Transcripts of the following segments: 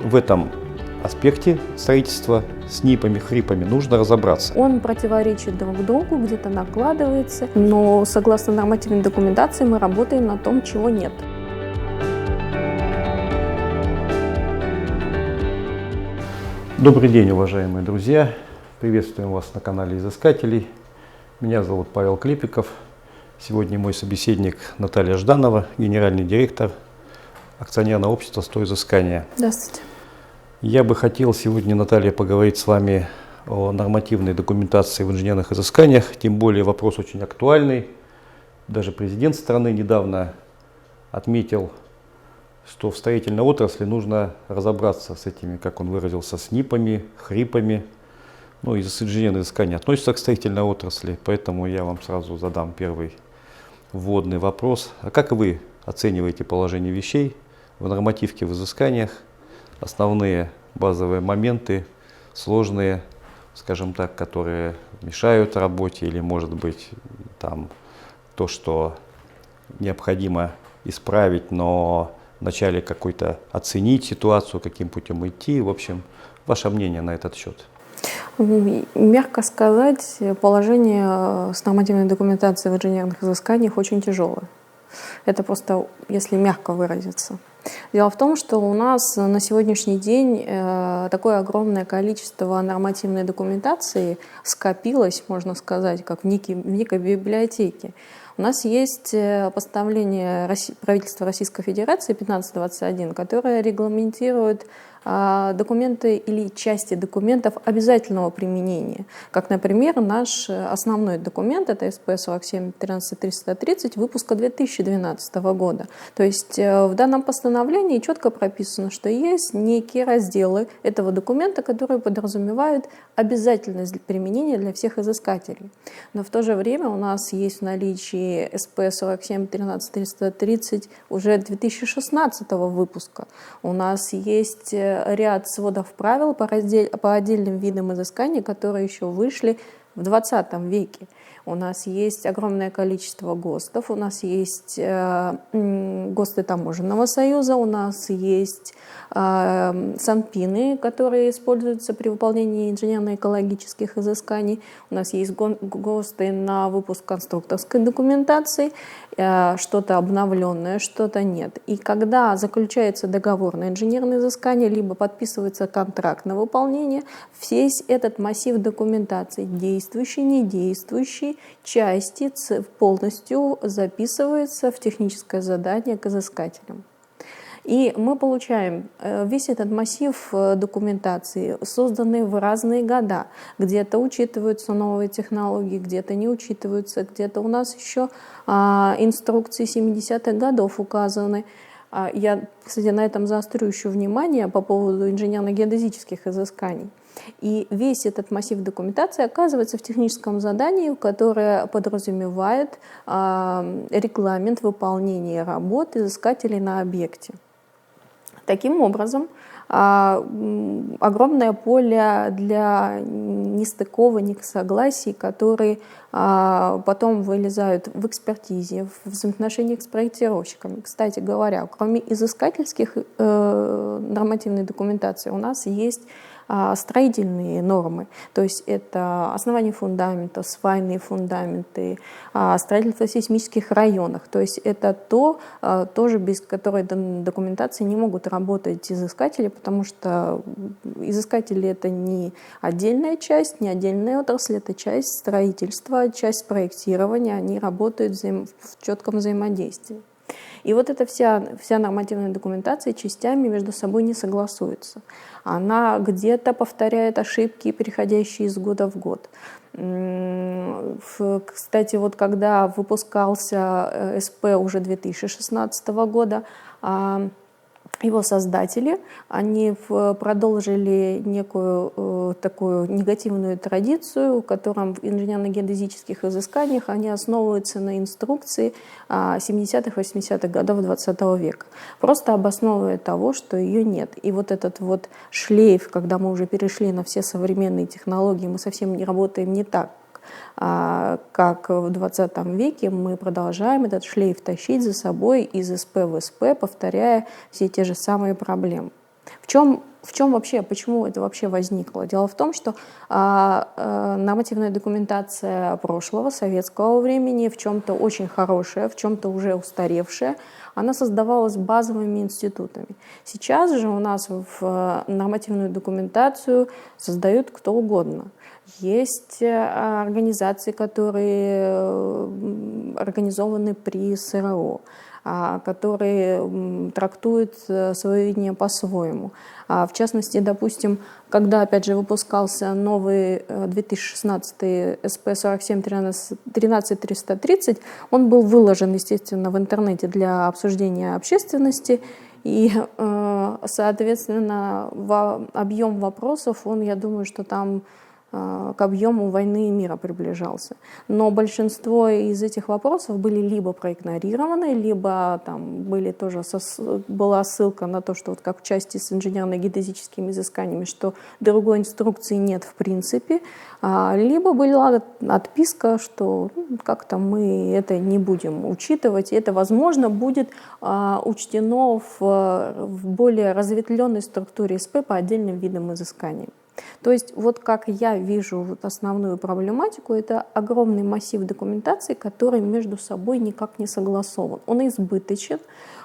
в этом аспекте строительства с НИПами, хрипами нужно разобраться. Он противоречит друг другу, где-то накладывается, но согласно нормативной документации мы работаем на том, чего нет. Добрый день, уважаемые друзья! Приветствуем вас на канале Изыскателей. Меня зовут Павел Клепиков. Сегодня мой собеседник Наталья Жданова, генеральный директор акционерного общества «100 изыскания». Здравствуйте. Я бы хотел сегодня, Наталья, поговорить с вами о нормативной документации в инженерных изысканиях, тем более вопрос очень актуальный. Даже президент страны недавно отметил, что в строительной отрасли нужно разобраться с этими, как он выразился, с НИПами, хрипами. Ну, инженерные изыскания относятся к строительной отрасли, поэтому я вам сразу задам первый вводный вопрос. А как вы оцениваете положение вещей в нормативке в изысканиях? Основные базовые моменты, сложные, скажем так, которые мешают работе, или, может быть, там то, что необходимо исправить, но вначале какой-то оценить ситуацию, каким путем идти. В общем, ваше мнение на этот счет? Мягко сказать, положение с нормативной документацией в инженерных изысканиях очень тяжелое. Это просто, если мягко выразиться. Дело в том, что у нас на сегодняшний день такое огромное количество нормативной документации скопилось, можно сказать, как в некой библиотеке. У нас есть постановление правительства Российской Федерации 1521, которое регламентирует документы или части документов обязательного применения. Как, например, наш основной документ, это СП 47-13-330 выпуска 2012 года. То есть в данном постановлении четко прописано, что есть некие разделы этого документа, которые подразумевают обязательность применения для всех изыскателей. Но в то же время у нас есть в наличии СП 47-13-330 уже 2016 выпуска. У нас есть ряд сводов правил по отдельным видам изысканий, которые еще вышли в 20 веке. У нас есть огромное количество ГОСТов, у нас есть ГОСТы Таможенного союза, у нас есть санпины, которые используются при выполнении инженерно-экологических изысканий, у нас есть ГОСТы на выпуск конструкторской документации, что-то обновленное, что-то нет. И когда заключается договор на инженерное изыскание, либо подписывается контракт на выполнение, весь этот массив документации, действующий, недействующий, части полностью записывается в техническое задание к изыскателям. И мы получаем весь этот массив документации, созданный в разные года. Где-то учитываются новые технологии, где-то не учитываются, где-то у нас еще инструкции 70-х годов указаны. Я, кстати, на этом заострю еще внимание по поводу инженерно-геодезических изысканий. И весь этот массив документации оказывается в техническом задании, которое подразумевает регламент выполнения работ изыскателей на объекте. Таким образом, огромное поле для нестыкований, согласий, которые потом вылезают в экспертизе, в взаимоотношениях с проектировщиками. Кстати говоря, кроме изыскательских нормативной документации, у нас есть строительные нормы, то есть это основание фундамента, свайные фундаменты, строительство в сейсмических районах, то есть это тоже без которой документации не могут работать изыскатели, потому что изыскатели — это не отдельная часть, не отдельная отрасль, это часть строительства, часть проектирования, они работают в четком взаимодействии. И вот эта вся нормативная документация частями между собой не согласуется. Она где-то повторяет ошибки, переходящие из года в год. Кстати, вот когда выпускался СП уже 2016 года, его создатели, они продолжили некую такую негативную традицию, в котором в инженерно-геодезических изысканиях они основываются на инструкции 70-х, 80-х годов 20 века, просто обосновывая того, что ее нет. И вот этот вот шлейф, когда мы уже перешли на все современные технологии, мы совсем не работаем не так, как в 20 веке, мы продолжаем этот шлейф тащить за собой из СП в СП, повторяя все те же самые проблемы. В чем В чем вообще, почему это вообще возникло? Дело в том, что нормативная документация прошлого, советского времени, в чем-то очень хорошая, в чем-то уже устаревшая, она создавалась базовыми институтами. Сейчас же у нас в нормативную документацию создают кто угодно. Есть организации, которые организованы при СРО, которые трактуют свое видение по-своему. В частности, допустим, когда, опять же, выпускался новый 2016 СП 47-13-330, он был выложен, естественно, в интернете для обсуждения общественности, и, соответственно, объем вопросов, я думаю, что там к объему войны и мира приближался. Но большинство из этих вопросов были либо проигнорированы, либо там была ссылка на то, что вот как в части с инженерно-геодезическими изысканиями, что другой инструкции нет в принципе, либо была отписка, что как-то мы это не будем учитывать, и это, возможно, будет учтено в более разветвленной структуре СП по отдельным видам изысканий. То есть вот как я вижу основную проблематику, это огромный массив документации, который между собой никак не согласован. Он избыточен,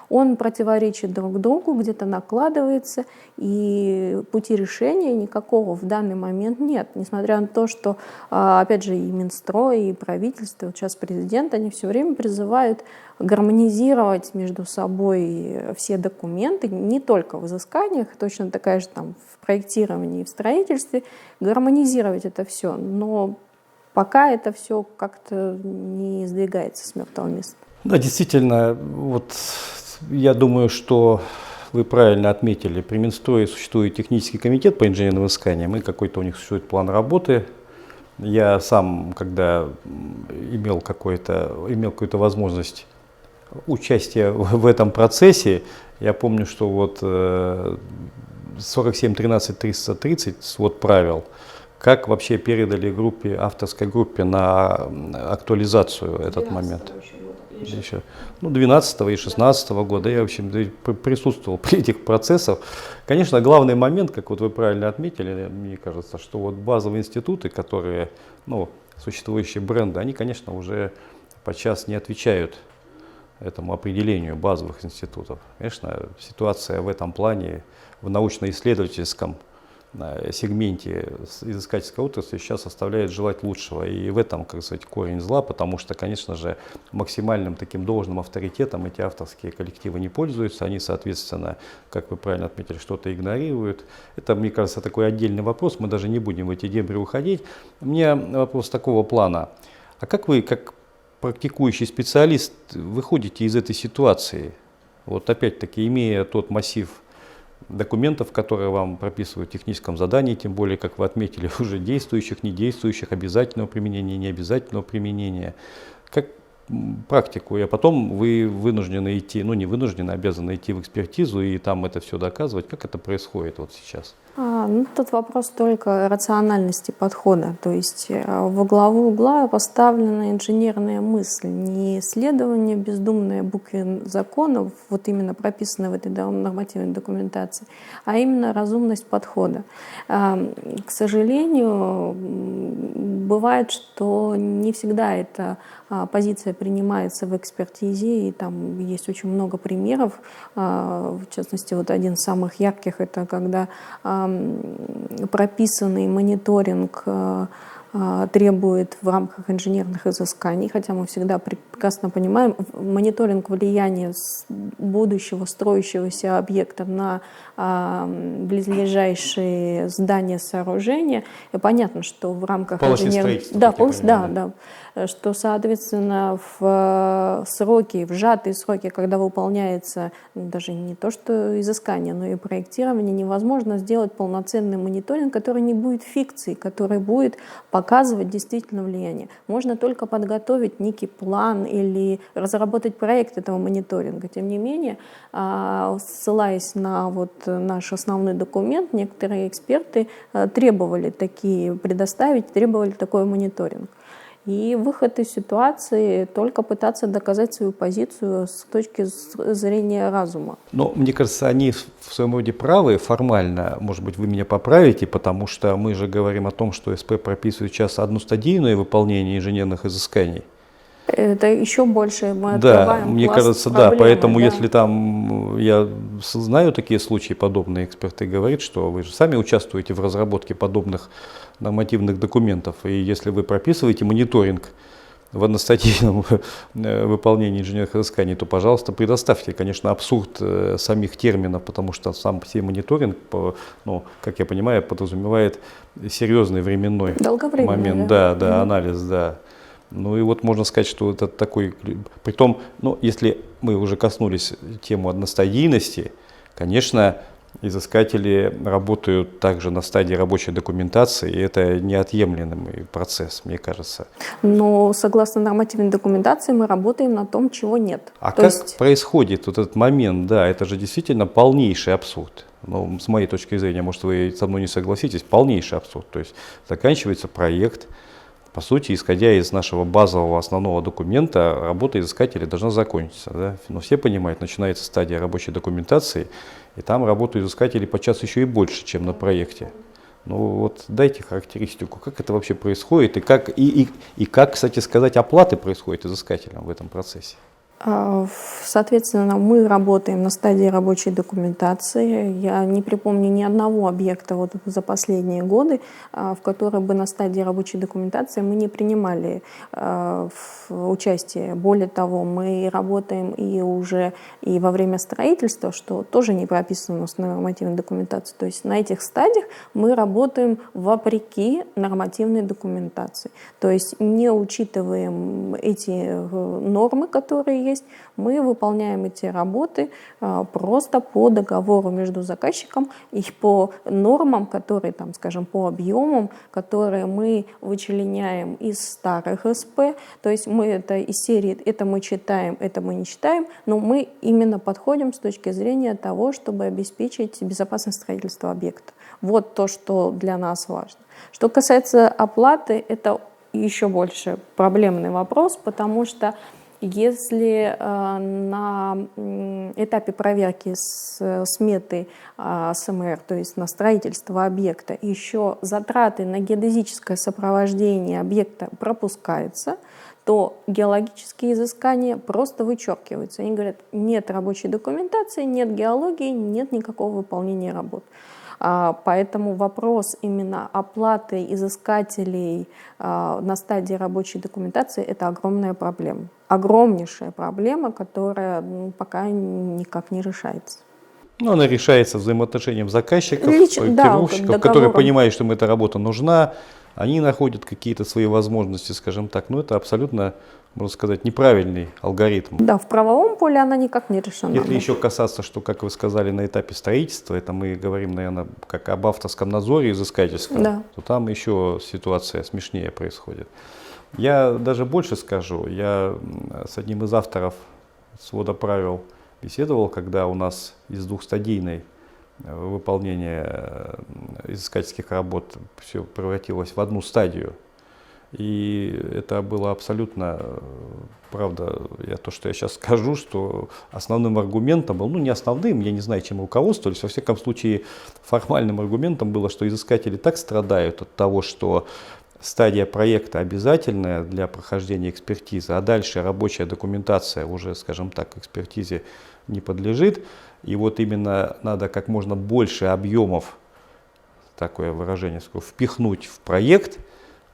он противоречит друг другу, где-то накладывается, и пути решения никакого в данный момент нет. Несмотря на то, что, опять же, и Минстрой, и правительство, вот сейчас президент, они все время призывают гармонизировать между собой все документы, не только в изысканиях, точно такая же там в проектировании и в строительстве, гармонизировать это все. Но пока это все как-то не сдвигается с мертвого места. Да, действительно, вот я думаю, что вы правильно отметили, при Минстрое существует технический комитет по инженерным изысканиям, и какой-то у них существует план работы. Я сам, когда имел какую-то возможность участия в этом процессе, я помню, что вот 47-13-330 свод правил, как вообще передали авторской группе на актуализацию этот момент. Еще, 12 и 16 года я, в общем, присутствовал при этих процессах. Конечно, главный момент, как вот вы правильно отметили, мне кажется, что вот базовые институты, которые, существующие бренды, они, конечно, уже подчас не отвечают этому определению базовых институтов. Конечно, ситуация в этом плане в научно-исследовательском сегменте изыскательской отрасли сейчас оставляет желать лучшего. И в этом, как сказать, корень зла, потому что, конечно же, максимальным таким должным авторитетом эти авторские коллективы не пользуются. Они, соответственно, как вы правильно отметили, что-то игнорируют. Это, мне кажется, такой отдельный вопрос. Мы даже не будем в эти дебри уходить. У меня вопрос такого плана. А как вы, как практикующий специалист, выходите из этой ситуации? Вот опять-таки, имея тот массив документов, которые вам прописывают в техническом задании, тем более, как вы отметили, уже действующих, недействующих, обязательного применения, необязательного применения. Как практику, а потом вы вынуждены идти, не вынуждены, обязаны идти в экспертизу и там это все доказывать. Как это происходит вот сейчас? Тут вопрос только рациональности подхода. То есть во главу угла поставлена инженерная мысль, не исследование бездумной букве законов, вот именно прописанной в этой нормативной документации, а именно разумность подхода. К сожалению, бывает, что не всегда эта позиция принимается в экспертизе, и там есть очень много примеров. В частности, вот один из самых ярких — это когда прописанный мониторинг требует в рамках инженерных изысканий, хотя мы всегда прекрасно понимаем, мониторинг влияния будущего строящегося объекта на близлежащие здания, сооружения. И понятно, что в рамках инженерных... что, соответственно, в сжатые сроки, когда выполняется даже не то что изыскание, но и проектирование, невозможно сделать полноценный мониторинг, который не будет фикцией, который будет показывать действительно влияние. Можно только подготовить некий план или разработать проект этого мониторинга. Тем не менее, ссылаясь на наш основной документ, некоторые эксперты требовали такой мониторинг. И выход из ситуации только пытаться доказать свою позицию с точки зрения разума. Но мне кажется, они в своем роде правы формально. Может быть, вы меня поправите, потому что мы же говорим о том, что СП прописывает сейчас одностадийное выполнение инженерных изысканий. Это еще больше мы Да, открываем мне пласт кажется, да, проблемы, поэтому да. если там, я знаю такие случаи, подобные эксперты говорят, что вы же сами участвуете в разработке подобных нормативных документов, и если вы прописываете мониторинг в одностатейном выполнении инженерных изысканий, то, пожалуйста, предоставьте, конечно, абсурд самих терминов, потому что сам все мониторинг, ну, как я понимаю, подразумевает серьезный временной момент, да, анализ, да. Ну и вот можно сказать, что это такой, притом, ну, если мы уже коснулись темы одностадийности, конечно, изыскатели работают также на стадии рабочей документации, и это неотъемлемый процесс, мне кажется. Но согласно нормативной документации мы работаем на том, чего нет. А как происходит вот этот момент, да, это же действительно полнейший абсурд. Ну, с моей точки зрения, может, вы со мной не согласитесь, полнейший абсурд. То есть заканчивается проект. По сути, исходя из нашего базового основного документа, работа изыскателя должна закончиться. Да? Но все понимают, начинается стадия рабочей документации, и там работают изыскатели подчас еще и больше, чем на проекте. Ну вот дайте характеристику, как это вообще происходит, и как, кстати сказать, оплаты происходят изыскателям в этом процессе. Соответственно, мы работаем на стадии рабочей документации. Я не припомню ни одного объекта вот за последние годы, в который бы на стадии рабочей документации мы не принимали участие. Более того, мы работаем и уже и во время строительства, что тоже не прописано у нас на нормативной документации. То есть на этих стадиях мы работаем вопреки нормативной документации. То есть не учитываем эти нормы, которые есть, мы выполняем эти работы просто по договору между заказчиком и по нормам, которые, там, скажем, по объемам, которые мы вычленяем из старых СП. То есть мы это из серии «это мы читаем, это мы не читаем», но мы именно подходим с точки зрения того, чтобы обеспечить безопасность строительства объекта. Вот то, что для нас важно. Что касается оплаты, это еще больше проблемный вопрос, потому что если на этапе проверки сметы СМР, то есть на строительство объекта, еще затраты на геодезическое сопровождение объекта пропускаются, то геологические изыскания просто вычеркиваются. Они говорят, нет рабочей документации, нет геологии, нет никакого выполнения работ. Поэтому вопрос именно оплаты изыскателей на стадии рабочей документации – это огромная проблема. Огромнейшая проблема, которая пока никак не решается. Ну, она решается взаимоотношением заказчиков, проектировщиков, которые понимают, что им эта работа нужна, они находят какие-то свои возможности, скажем так. Но это абсолютно, можно сказать, неправильный алгоритм. Да, в правовом поле она никак не решена. Если еще касаться, что, как вы сказали, на этапе строительства, это мы говорим, наверное, как об авторском надзоре изыскательском, да, то там еще ситуация смешнее происходит. Я даже больше скажу, я с одним из авторов свода правил беседовал, когда у нас из двухстадийной выполнения изыскательских работ все превратилось в одну стадию. И это было абсолютно, правда, то, что я сейчас скажу, что основным аргументом был, ну не основным, я не знаю, чем руководствовались, во всяком случае формальным аргументом было, что изыскатели так страдают от того, что стадия проекта обязательная для прохождения экспертизы, а дальше рабочая документация уже, скажем так, экспертизе не подлежит. И вот именно надо как можно больше объемов, такое выражение, впихнуть в проект,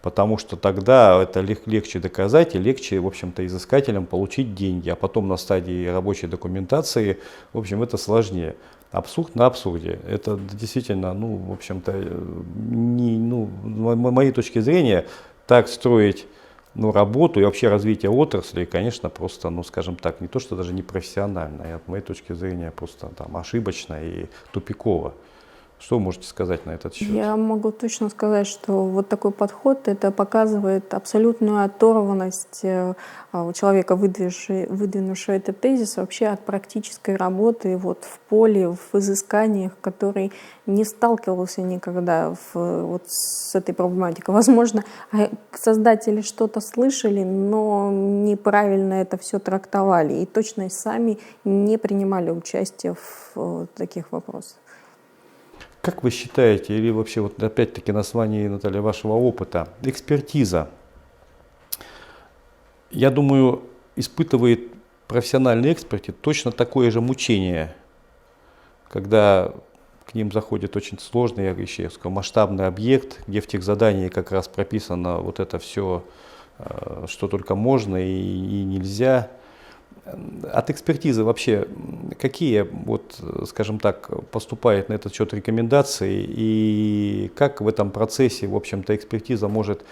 потому что тогда это легче доказать и легче, в общем-то, изыскателям получить деньги. А потом на стадии рабочей документации, в общем, это сложнее. Абсурд на абсурде. Это действительно, ну, в общем-то, с моей точки зрения, так строить работу и вообще развитие отрасли, конечно, просто, скажем так, не то, что даже не профессионально, а от моей точки зрения просто там ошибочно и тупиково. Что вы можете сказать на этот счет? Я могу точно сказать, что вот такой подход, это показывает абсолютную оторванность у человека, выдвинувшего этот тезис, вообще от практической работы вот в поле, в изысканиях, который не сталкивался никогда вот с этой проблематикой. Возможно, создатели что-то слышали, но неправильно это все трактовали и точно сами не принимали участие в таких вопросах. Как вы считаете, или вообще вот опять-таки на основании, Наталья, вашего опыта, экспертиза, я думаю, испытывает профессиональный эксперт точно такое же мучение, когда к ним заходит очень сложный, я еще сказал, масштабный объект, где в тех заданиях как раз прописано вот это все, что только можно и нельзя. От экспертизы вообще какие, вот, скажем так, поступают на этот счет рекомендации и как в этом процессе, в общем-то, экспертиза может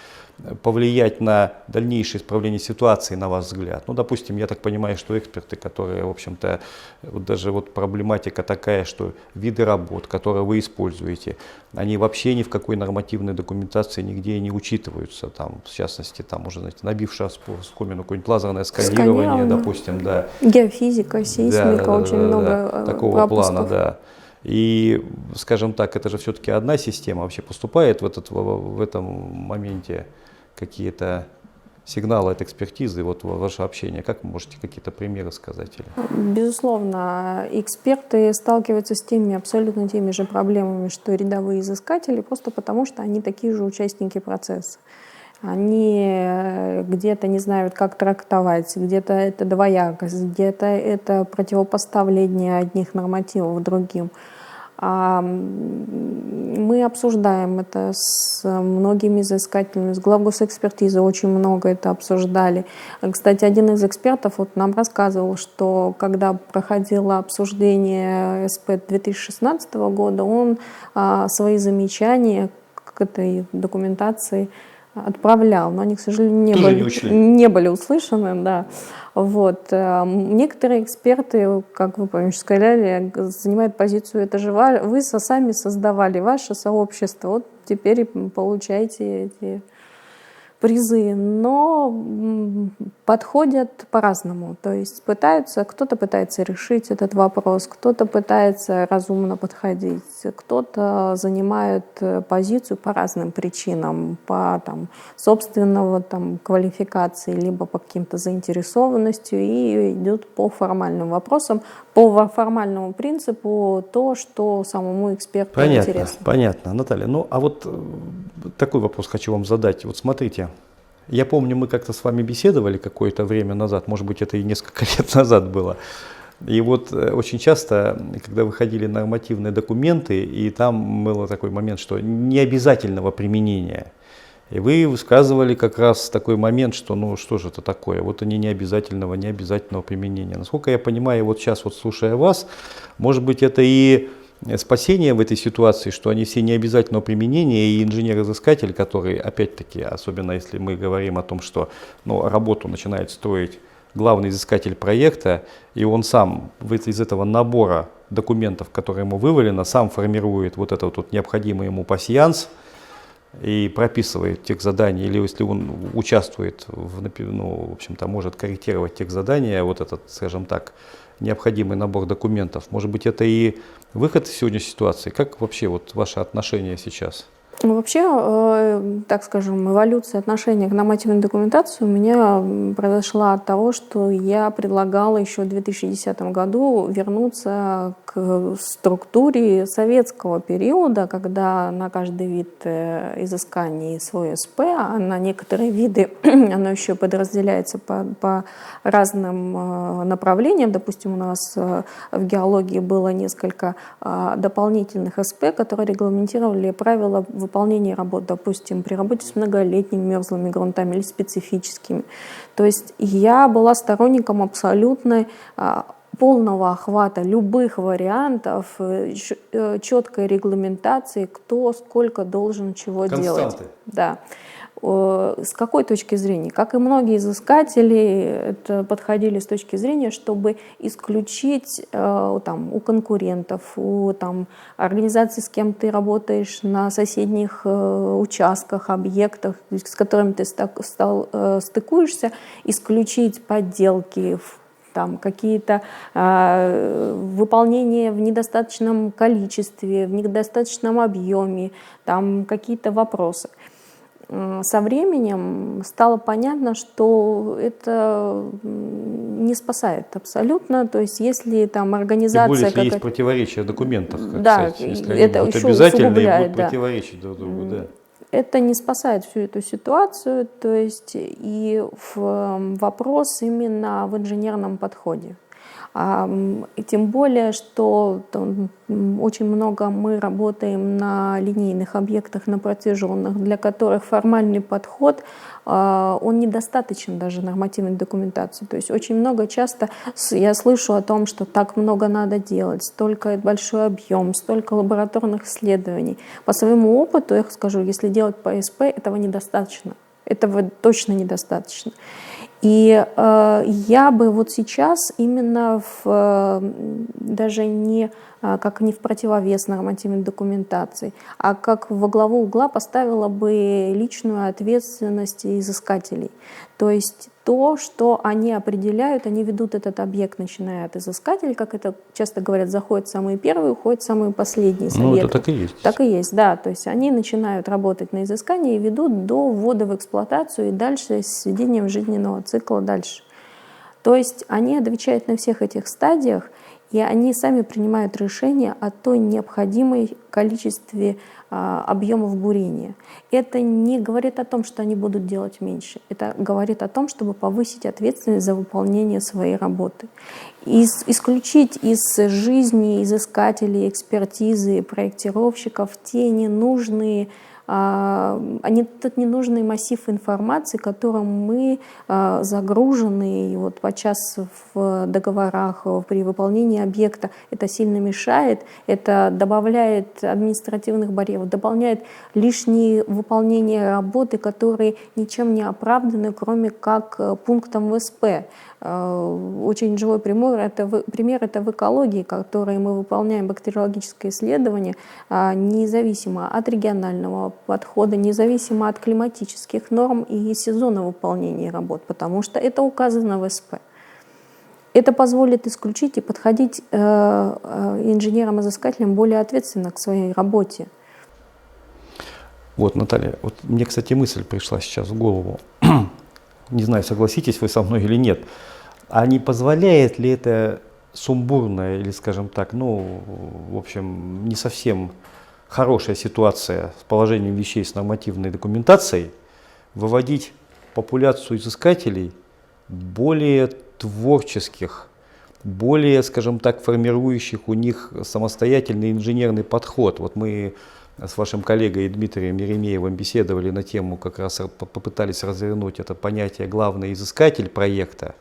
повлиять на дальнейшее исправление ситуации, на ваш взгляд? Ну, допустим, я так понимаю, что эксперты, которые, в общем-то, вот даже вот проблематика такая, что виды работ, которые вы используете, они вообще ни в какой нормативной документации нигде не учитываются, там, в частности, там уже, знаете, набившая скомину какое-нибудь лазерное сканирование, допустим, да. Геофизика, сейсмика, очень много такого пропусков. плана, да. И, скажем так, это же все-таки одна система. Вообще поступает в этом моменте какие-то сигналы от экспертизы, вот ваше общение, как вы можете какие-то примеры сказать? Безусловно, эксперты сталкиваются с абсолютно теми же проблемами, что и рядовые изыскатели, просто потому что они такие же участники процесса. Они где-то не знают, как трактовать, где-то это двоякость, где-то это противопоставление одних нормативов другим. Мы обсуждаем это с многими изыскателями, с главгосэкспертизы очень много это обсуждали. Кстати, один из экспертов вот нам рассказывал, что когда проходило обсуждение СП 2016 года, он свои замечания к этой документации отправлял, но они, к сожалению, не были услышаны. Да. Вот. Некоторые эксперты, как вы, помните, сказали, занимают позицию, это же вы сами создавали ваше сообщество, вот теперь получаете эти призы, но подходят по-разному. То есть кто-то пытается решить этот вопрос, кто-то пытается разумно подходить, кто-то занимает позицию по разным причинам, по собственного квалификации, либо по каким-то заинтересованностью, и идет по формальным вопросам, по формальному принципу то, что самому эксперту интересно. Понятно, Наталья. Ну, а вот такой вопрос хочу вам задать. Вот смотрите, я помню, мы как-то с вами беседовали какое-то время назад, может быть, это и несколько лет назад было. И вот очень часто, когда выходили нормативные документы, и там был такой момент, что необязательного применения. И вы высказывали как раз такой момент, что ну что же это такое, вот они необязательного применения. Насколько я понимаю, вот сейчас вот слушая вас, может быть это и спасение в этой ситуации, что они все необязательного применения, и инженер-изыскатель, который, опять-таки, особенно если мы говорим о том, что работу начинает строить главный изыскатель проекта, и он сам из этого набора документов, которые ему вывалено, сам формирует вот этот вот необходимый ему пасьянс и прописывает тех заданий, или если он участвует, в общем-то, может корректировать тех задания, вот этот, скажем так, необходимый набор документов. Может быть, это и выход из сегодняшней ситуации? Как вообще вот ваше отношение сейчас? Вообще, так скажем, эволюция отношения к нормативной документации у меня произошла от того, что я предлагала еще в 2010 году вернуться к структуре советского периода, когда на каждый вид изысканий свой СП, а на некоторые виды оно еще подразделяется по разным направлениям. Допустим, у нас в геологии было несколько дополнительных СП, которые регламентировали правила выполнения работ, допустим, при работе с многолетними мерзлыми грунтами или специфическими. То есть я была сторонником абсолютно полного охвата любых вариантов, четкой регламентации, кто сколько должен чего делать. Да. С какой точки зрения? Как и многие изыскатели это подходили с точки зрения, чтобы исключить там, у конкурентов, у там, организаций, с кем ты работаешь на соседних участках, объектах, с которыми ты стыкуешься, исключить подделки, там какие-то выполнения в недостаточном количестве, в недостаточном объеме, там какие-то вопросы. Со временем стало понятно, что это не спасает абсолютно. То есть если там организация... Тем более, если есть противоречия в документах, как да, сказать, если это они будут еще обязательны и усугубляет, будут да. противоречить друг другу. Да. Это не спасает всю эту ситуацию, то есть и вопрос именно в инженерном подходе. И тем более, что очень много мы работаем на линейных объектах, на протяженных, для которых формальный подход, он недостаточен даже нормативной документации. То есть очень много часто я слышу о том, что так много надо делать, столько большой объем, столько лабораторных исследований. По своему опыту я скажу, если делать по СП, этого недостаточно. Этого точно недостаточно. И я бы вот сейчас именно даже не как не в противовес нормативной документации, а как во главу угла поставила бы личную ответственность изыскателей. То есть то, что они определяют, они ведут этот объект, начиная от изыскателей, как это часто говорят, заходят самые первые, уходят самые последние. Ну, это так и есть. Так и есть, да. То есть они начинают работать на изыскании и ведут до ввода в эксплуатацию и дальше с введением жизненного цикла дальше. То есть они отвечают на всех этих стадиях, и они сами принимают решение о той необходимой количестве объемов бурения. Это не говорит о том, что они будут делать меньше. Это говорит о том, чтобы повысить ответственность за выполнение своей работы. Исключить из жизни изыскателей, экспертизы, проектировщиков те ненужные тот ненужный массив информации, которым мы загружены, и вот подчас в договорах при выполнении объекта это сильно мешает, это добавляет административных барьеров, дополняет лишние выполнения работы, которые ничем не оправданы, кроме как пунктом в СП. Очень живой пример это в экологии, который мы выполняем бактериологическое исследование независимо от регионального подхода, независимо от климатических норм и сезона выполнения работ, потому что это указано в СП. Это позволит исключить и подходить инженерам-изыскателям более ответственно к своей работе. Вот, Наталья, вот мне, кстати, мысль пришла сейчас в голову. Не знаю, согласитесь вы со мной или нет. А не позволяет ли это сумбурная или, скажем так, в общем, не совсем хорошая ситуация с положением вещей с нормативной документацией выводить популяцию изыскателей более творческих, более, скажем так, формирующих у них самостоятельный инженерный подход? Вот мы с вашим коллегой Дмитрием Еремеевым беседовали на тему, как раз попытались развернуть это понятие «главный изыскатель проекта»,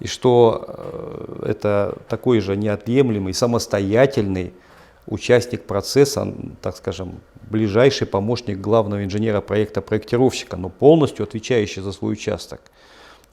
и что это такой же неотъемлемый, самостоятельный участник процесса, так скажем, ближайший помощник главного инженера проекта проектировщика, но полностью отвечающий за свой участок.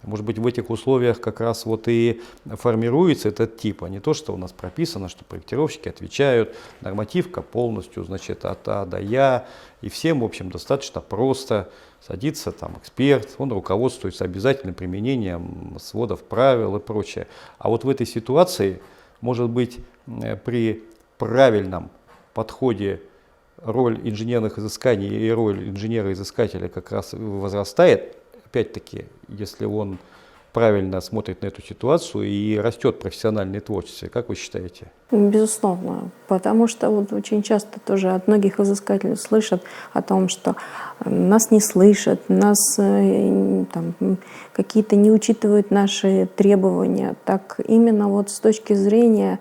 Может быть, в этих условиях как раз вот и формируется этот тип, а не то, что у нас прописано, что проектировщики отвечают, нормативка полностью, значит, от А до Я, и всем, в общем, достаточно просто садится там эксперт, он руководствуется обязательным применением сводов правил и прочее. А вот в этой ситуации, может быть, при правильном подходе роль инженерных изысканий и роль инженера-изыскателя как раз возрастает. Опять-таки, если он правильно смотрит на эту ситуацию и растет профессиональное творчество, как вы считаете? Безусловно, потому что вот очень часто тоже от многих изыскателей слышат о том, что нас не слышат, нас какие-то не учитывают наши требования. Так именно вот с точки зрения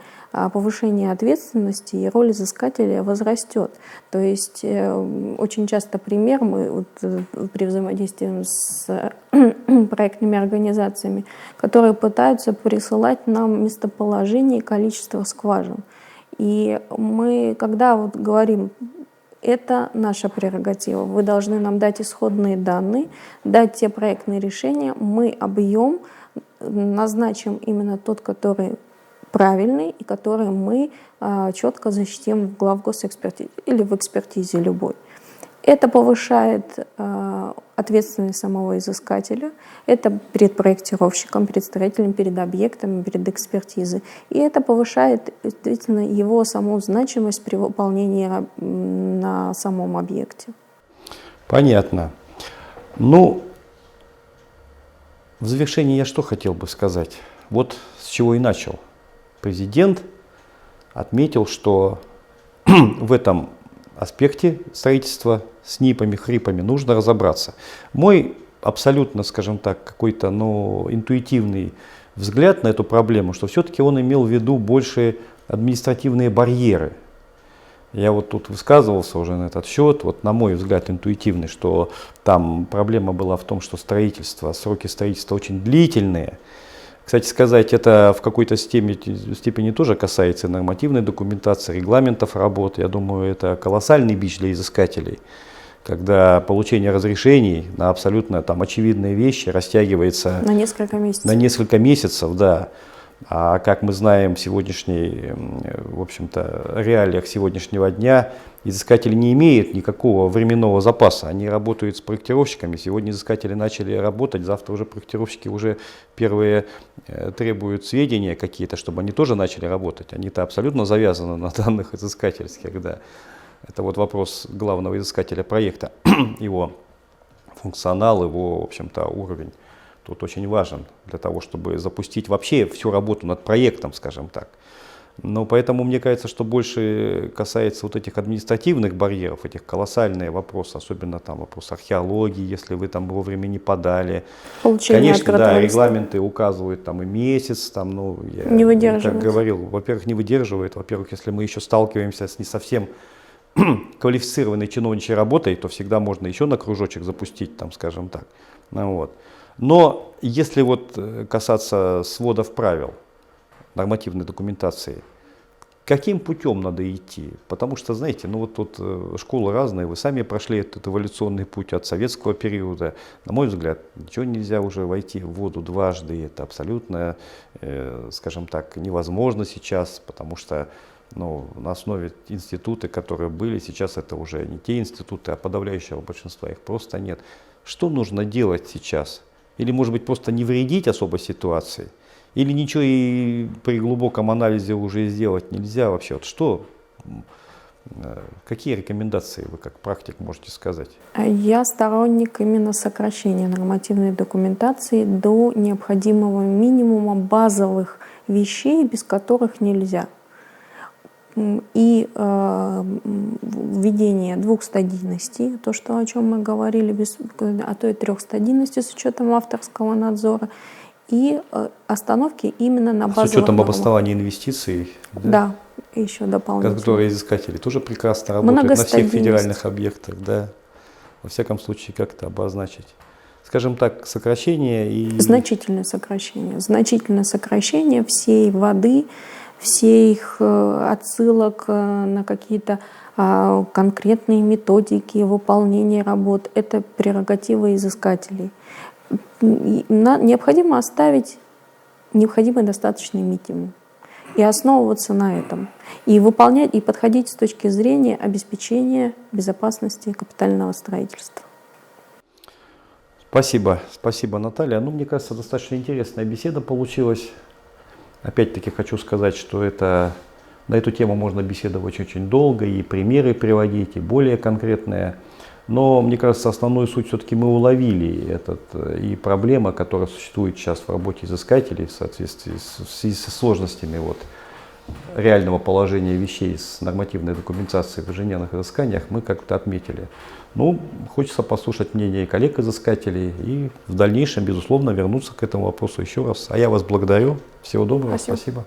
повышение ответственности и роль изыскателя возрастет. То есть очень часто пример мы при взаимодействии с проектными организациями, которые пытаются присылать нам местоположение и количество скважин. И мы, когда вот говорим, это наша прерогатива. Вы должны нам дать исходные данные, дать те проектные решения, мы объем назначим именно тот, который правильный и который мы четко защитим в главгосэкспертизе или в экспертизе любой. Это повышает ответственность самого изыскателя, это перед проектировщиком, перед строителем, перед объектом, перед экспертизой. И это повышает действительно его саму значимость при выполнении на самом объекте. Понятно. Ну, в завершении я что хотел бы сказать? Вот с чего и начал. Президент отметил, что в этом аспекте строительства с НИПами, хрипами нужно разобраться. Мой абсолютно, скажем так, какой-то интуитивный взгляд на эту проблему, что все-таки он имел в виду больше административные барьеры. Я вот тут высказывался уже на этот счет, вот на мой взгляд интуитивный, что там проблема была в том, что сроки строительства очень длительные. Кстати сказать, это в какой-то степени тоже касается нормативной документации, регламентов работы. Я думаю, это колоссальный бич для изыскателей, когда получение разрешений на абсолютно там очевидные вещи растягивается на несколько месяцев. На несколько месяцев, да. А как мы знаем в сегодняшней, в общем-то, реалиях сегодняшнего дня, изыскатели не имеют никакого временного запаса. Они работают с проектировщиками. Сегодня изыскатели начали работать, завтра уже проектировщики уже первые требуют сведения какие-то, чтобы они тоже начали работать. Они-то абсолютно завязаны на данных изыскательских, да. Это вот вопрос главного изыскателя проекта, его функционал, его, в общем-то, уровень. Тут очень важен для того, чтобы запустить вообще всю работу над проектом, скажем так. Но поэтому мне кажется, что больше касается вот этих административных барьеров, этих колоссальных вопросов, особенно там вопрос археологии, если вы там вовремя не подали. Конечно, да, регламенты указывают там и месяц, там, я не выдерживает. Как говорил, во-первых, не выдерживает, во-первых, если мы еще сталкиваемся с не совсем квалифицированной чиновничьей работой, то всегда можно еще на кружочек запустить, там, скажем так. Вот. Но если вот касаться сводов правил, нормативной документации, каким путем надо идти? Потому что, знаете, вот тут школы разные, вы сами прошли этот эволюционный путь от советского периода. На мой взгляд, ничего нельзя уже войти в воду дважды, это абсолютно, скажем так, невозможно сейчас, потому что на основе институты, которые были, сейчас это уже не те институты, а подавляющего большинства их просто нет. Что нужно делать сейчас? Или, может быть, просто не вредить особо ситуации? Или ничего и при глубоком анализе уже сделать нельзя вообще? Вот что, какие рекомендации вы как практик можете сказать? Я сторонник именно сокращения нормативной документации до необходимого минимума базовых вещей, без которых нельзя. И введение двухстадийности, то, о чем мы говорили, а то и трехстадийности с учетом авторского надзора, и остановки именно на базовых с учетом нормах. обоснования инвестиций, да, еще дополнительно. Которые изыскатели тоже прекрасно работают на всех федеральных объектах, да, во всяком случае как-то обозначить. Скажем так, сокращение и... Значительное сокращение всей воды, всех отсылок на какие-то конкретные методики выполнения работ. Это прерогатива изыскателей. Необходимо оставить необходимый достаточный минимум и основываться на этом. И выполнять, и подходить с точки зрения обеспечения безопасности капитального строительства. Спасибо, Наталья. Мне кажется, достаточно интересная беседа получилась. Опять-таки хочу сказать, что на эту тему можно беседовать очень долго, и примеры приводить, и более конкретные. Но мне кажется, основную суть все-таки мы уловили. И проблема, которая существует сейчас в работе изыскателей в соответствии со сложностями реального положения вещей с нормативной документацией в инженерных изысканиях, мы как-то отметили. Хочется послушать мнение коллег-изыскателей и в дальнейшем, безусловно, вернуться к этому вопросу еще раз. А я вас благодарю. Всего доброго. Спасибо.